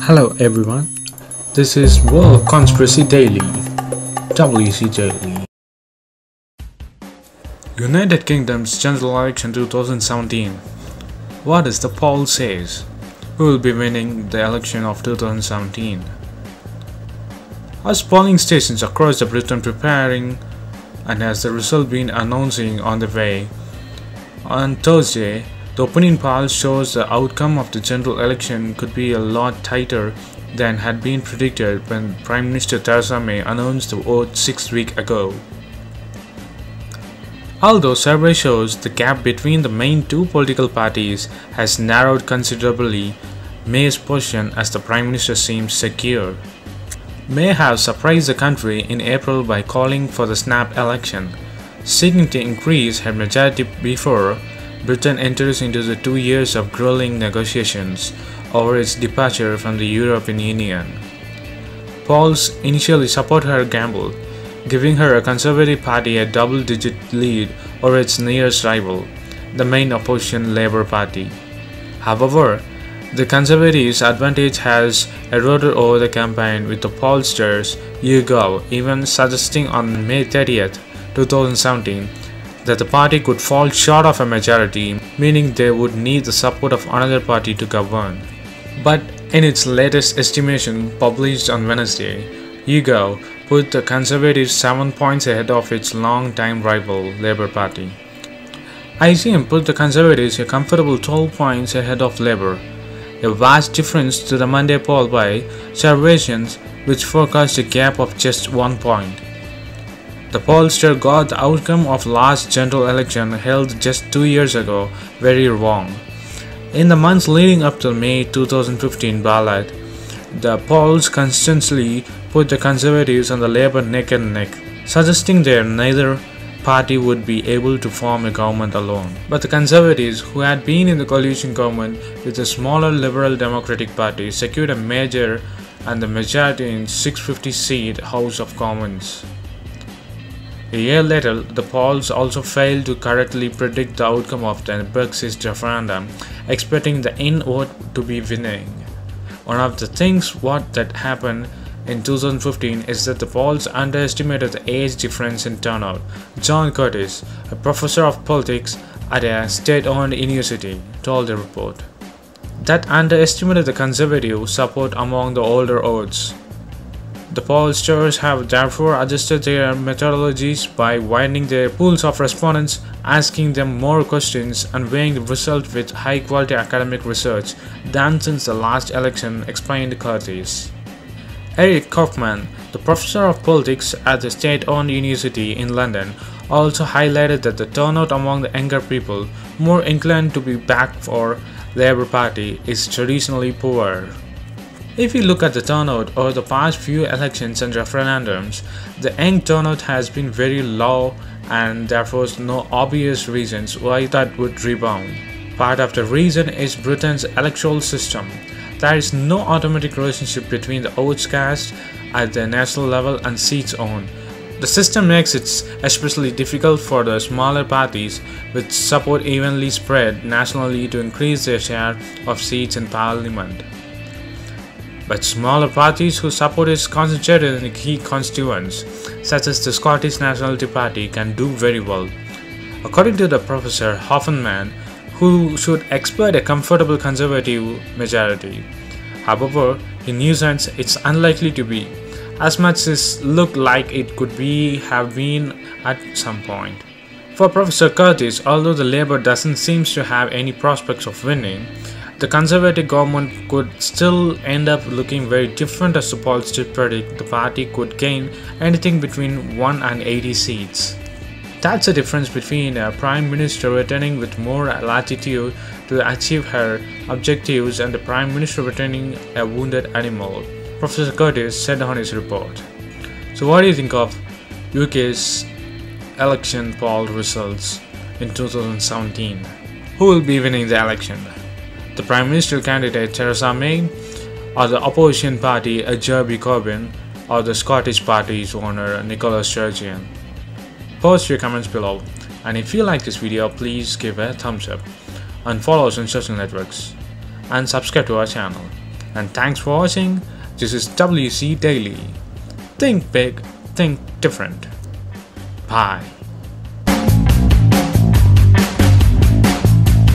Hello everyone, this is World Conspiracy Daily, WC Daily. United Kingdom's general election 2017. What does the poll says? Who will be winning the election of 2017? As polling stations across the Britain preparing and has the result been announcing on the way, on Thursday, the opinion poll shows the outcome of the general election could be a lot tighter than had been predicted when Prime Minister Theresa May announced the vote 6 weeks ago. Although survey shows the gap between the main two political parties has narrowed considerably, May's position as the Prime Minister seems secure. May have surprised the country in April by calling for the snap election, seeking to increase her majority before Britain enters into the 2 years of grueling negotiations over its departure from the European Union. Polls initially support her gamble, giving her a Conservative Party a double-digit lead over its nearest rival, the main opposition Labour Party. However, the Conservatives' advantage has eroded over the campaign, with the pollsters YouGov even suggesting on May 30th, 2017 that the party could fall short of a majority, meaning they would need the support of another party to govern. But in its latest estimation published on Wednesday, YouGov put the Conservatives 7 points ahead of its long-time rival Labour Party. ICM put the Conservatives a comfortable 12 points ahead of Labour, a vast difference to the Monday poll by Surveillance, which forecast a gap of just 1 point. The pollster got the outcome of last general election held just 2 years ago very wrong. In the months leading up to May 2015 ballot, the polls consistently put the Conservatives and the Labour neck and neck, suggesting that neither party would be able to form a government alone. But the Conservatives, who had been in the coalition government with the smaller Liberal Democratic Party, secured a major and the majority in 650-seat House of Commons. A year later, the polls also failed to correctly predict the outcome of the Brexit referendum, expecting the in vote to be winning. One of the things that happened in 2015 is that the polls underestimated the age difference in turnout. John Curtis, a professor of politics at a state-owned university, told the report that underestimated the Conservative support among the older votes. The pollsters have therefore adjusted their methodologies by widening their pools of respondents, asking them more questions, and weighing the result with high-quality academic research than since the last election, explained Curtis. Eric Kaufman, the professor of politics at the state-owned university in London, also highlighted that the turnout among the younger people, more inclined to be back for Labour Party, is traditionally poor. If you look at the turnout over the past few elections and referendums, the young turnout has been very low, and therefore no obvious reasons why that would rebound. Part of the reason is Britain's electoral system. There is no automatic relationship between the votes cast at the national level and seats owned. The system makes it especially difficult for the smaller parties with support evenly spread nationally to increase their share of seats in Parliament. But smaller parties whose support is concentrated in key constituents, such as the Scottish Nationality Party, can do very well. According to the professor Hoffman, who should expect a comfortable Conservative majority. However, in nuisance, it's unlikely to be, as much as look like it could have been at some point. For Professor Curtis, although the Labour doesn't seem to have any prospects of winning, the Conservative government could still end up looking very different, as the pollsters predict the party could gain anything between 1 and 80 seats. That's the difference between a Prime Minister returning with more latitude to achieve her objectives and the Prime Minister returning a wounded animal, Professor Curtis said on his report. So what do you think of UK's election poll results in 2017? Who will be winning the election? The Prime Minister candidate Theresa May, or the opposition party Jeremy Corbyn, or the Scottish Party's owner Nicola Sturgeon? Post your comments below, and if you like this video, please give a thumbs up and follow us on social networks and subscribe to our channel. and thanks for watching. This is WC Daily. Think big, think different. Bye.